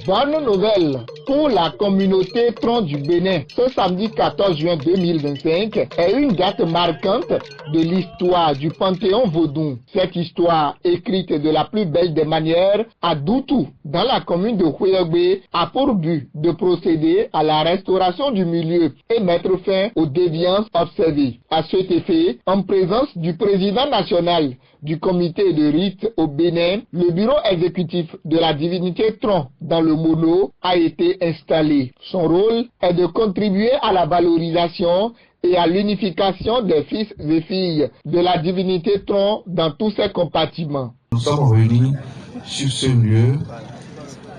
Bonne nouvelle pour la communauté tronc du Bénin. Ce samedi 14 juin 2025 est une date marquante de l'histoire du Panthéon Vodou. Cette histoire, écrite de la plus belle des manières à Doutou, dans la commune de Houéogbe, a pour but de procéder à la restauration du milieu et mettre fin aux déviances observées. À cet effet, en présence du président national du comité de rite au Bénin, le bureau exécutif de la divinité Tron dans le Mono a été installé. Son rôle est de contribuer à la valorisation et à l'unification des fils et filles de la divinité Tron dans tous ses compartiments. Nous sommes réunis sur ce lieu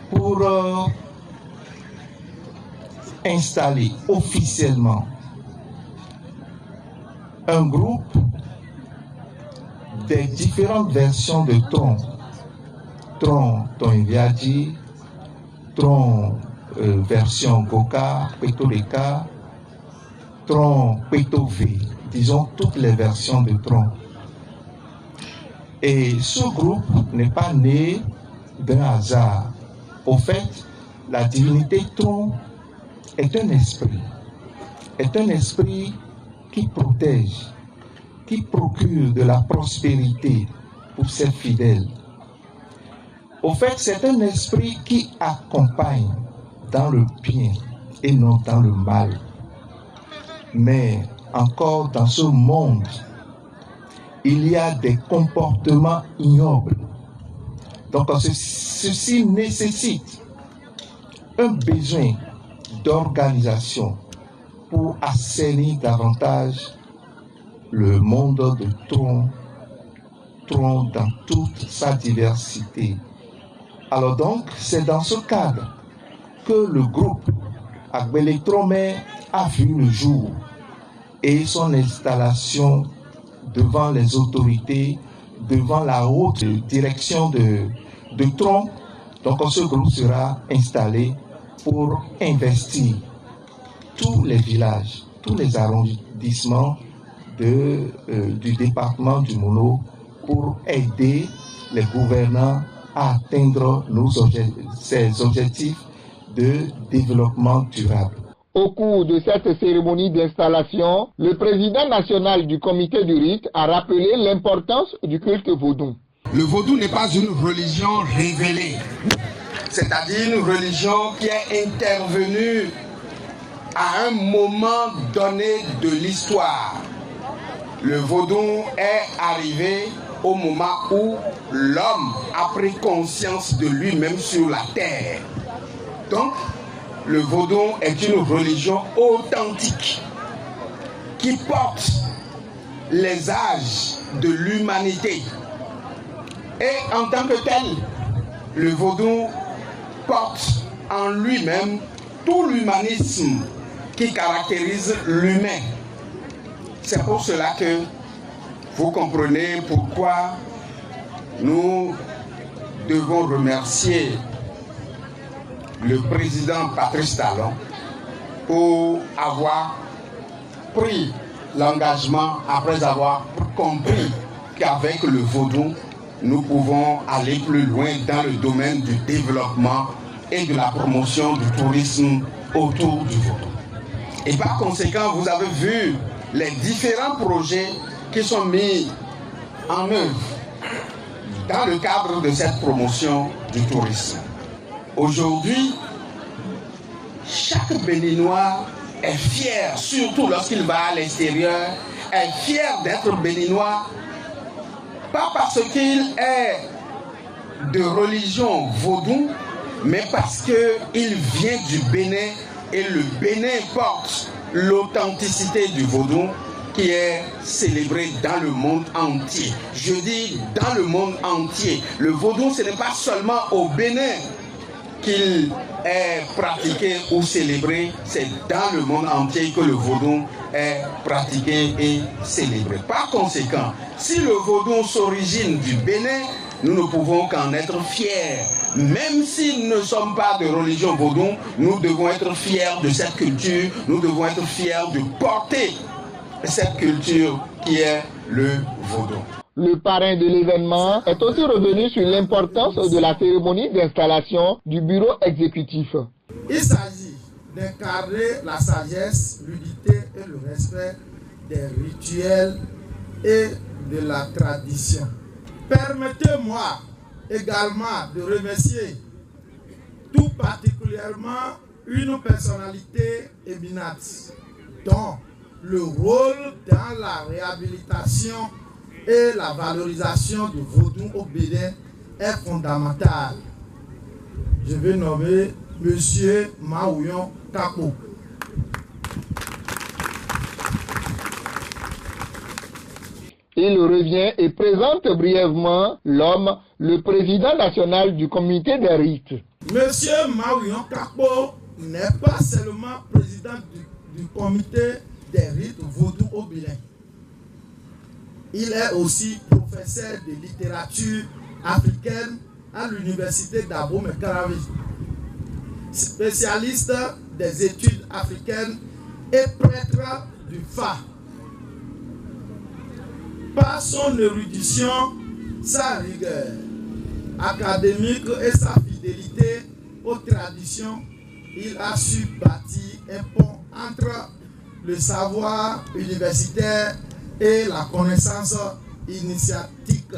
pour installer officiellement un groupe des différentes versions de Tron. Tron Tonviadi, Tron version Goka, Petoleka, Tron Petové, disons toutes les versions de Tron. Et ce groupe n'est pas né d'un hasard. Au fait, la divinité Tron est un esprit qui protège, qui procure de la prospérité pour ses fidèles. Au fait, c'est un esprit qui accompagne dans le bien et non dans le mal. Mais encore dans ce monde, il y a des comportements ignobles. Donc ceci nécessite un besoin d'organisation pour assainir davantage le monde de Tron dans toute sa diversité. Alors donc, c'est dans ce cadre que le groupe Agbele Tromé a vu le jour et son installation devant les autorités, devant la haute direction de Tron. Donc ce groupe sera installé pour investir tous les villages, tous les arrondissements du département du Mono pour aider les gouvernants à atteindre ces objectifs de développement durable. Au cours de cette cérémonie d'installation, le président national du comité du rite a rappelé l'importance du culte vaudou. Le vaudou n'est pas une religion révélée, c'est-à-dire une religion qui est intervenue à un moment donné de l'histoire. Le vaudou est arrivé au moment où l'homme a pris conscience de lui-même sur la terre. Donc, le vaudou est une religion authentique qui porte les âges de l'humanité. Et en tant que tel, le vaudou porte en lui-même tout l'humanisme qui caractérise l'humain. C'est pour cela que vous comprenez pourquoi nous devons remercier le président Patrice Talon pour avoir pris l'engagement après avoir compris qu'avec le vaudou, nous pouvons aller plus loin dans le domaine du développement et de la promotion du tourisme autour du vaudou. Et par conséquent, vous avez vu les différents projets qui sont mis en œuvre dans le cadre de cette promotion du tourisme. Aujourd'hui, chaque Béninois est fier, surtout lorsqu'il va à l'extérieur, est fier d'être Béninois, pas parce qu'il est de religion vaudou, mais parce qu'il vient du Bénin et le Bénin porte l'authenticité du vaudou qui est célébré dans le monde entier. Je dis dans le monde entier. Le vaudou, ce n'est pas seulement au Bénin qu'il est pratiqué ou célébré, c'est dans le monde entier que le vaudou est pratiqué et célébré. Par conséquent, si le vaudou s'origine du Bénin, nous ne pouvons qu'en être fiers. Même si nous ne sommes pas de religion vaudou, nous devons être fiers de cette culture, nous devons être fiers de porter cette culture qui est le vaudou. le parrain de l'événement, est aussi revenu sur l'importance de la cérémonie d'installation du bureau exécutif. Il s'agit d'incarner la sagesse, l'unité et le respect des rituels et de la tradition. Permettez-moi également de remercier tout particulièrement une personnalité éminente dont le rôle dans la réhabilitation et la valorisation du vaudou au Bénin est fondamental. Je vais nommer M. Maouyon Kapo. Il revient et présente brièvement l'homme, le président national du comité des rites. Monsieur Maouyon Kapo n'est pas seulement président du comité des rites vaudou au Bénin. Il est aussi professeur de littérature africaine à l'université d'Abomey-Caravi, spécialiste des études africaines et prêtre du Fa. Par son érudition, sa rigueur académique et sa fidélité aux traditions, il a su bâtir un pont entre le savoir universitaire et la connaissance initiatique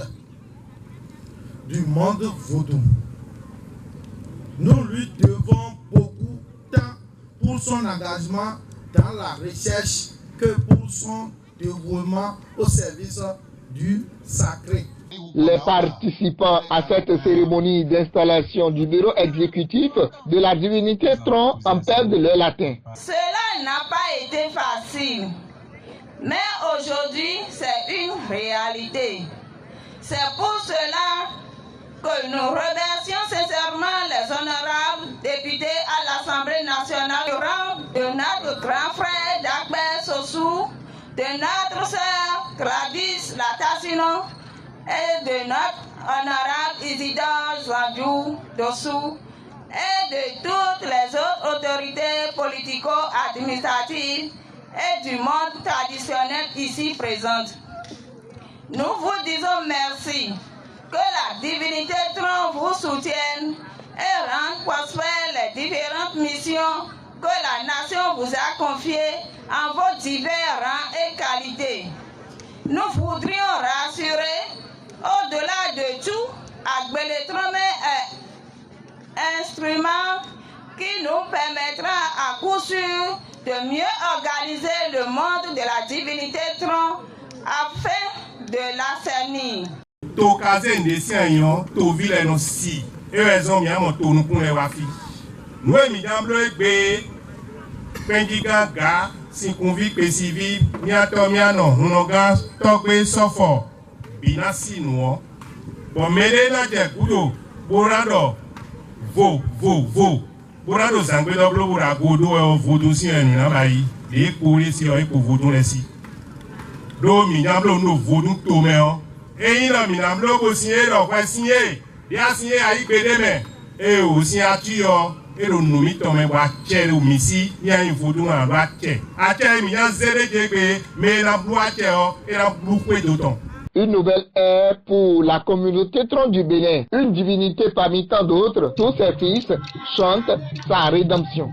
du monde vaudou. Nous lui devons beaucoup, tant pour son engagement dans la recherche que pour son dévouement au service du sacré. Les participants à cette cérémonie d'installation du bureau exécutif de la divinité Tron en perdent le latin. Cela n'a pas été facile, mais aujourd'hui c'est une réalité. C'est pour cela que nous remercions sincèrement les honorables députés à l'Assemblée nationale du rang de notre grand frère Dagbe Sossou, de notre sœur Gladys Latassino et de notre honorable Isidore Zouandou Dossou et de toutes les autres autorités politico-administratives et du monde traditionnel ici présentes. Nous vous disons merci. Que la divinité Tron vous soutienne et rende prospères les différentes missions que la nation vous a confiées en vos divers rangs et qualités. Nous voudrions rassurer, au-delà de tout, Agbele-Tromé est un instrument qui nous permettra à coup sûr de mieux organiser le monde de la divinité Tron afin de l'assainir. To kaze ndesi anyon, to vile no si. Raison bien mon to nous pour les wafi. Nous mi jamblo egbe pendiga ga si convict pesivi miato miano unoga tokwe sofo binasi no. Bon mele na je kudo borado vo. Borado zangbe doblo bora godo e vodo si enu na bayi. De ko le si o e ko vodo le si. Do mi jamblo no vodo to me o. Et il a mis un bloc signé, donc signé, il a signé à Ibedeme, et aussi à Tuyo, et le nommé Tomé Waché ou Missi, il y a une photo à Waché. À Tché, il y a zéro dégâts, mais la boîte et la boucle d'automne. Une nouvelle ère pour la communauté Tron du Bénin. Une divinité parmi tant d'autres, tous ses fils chantent sa rédemption.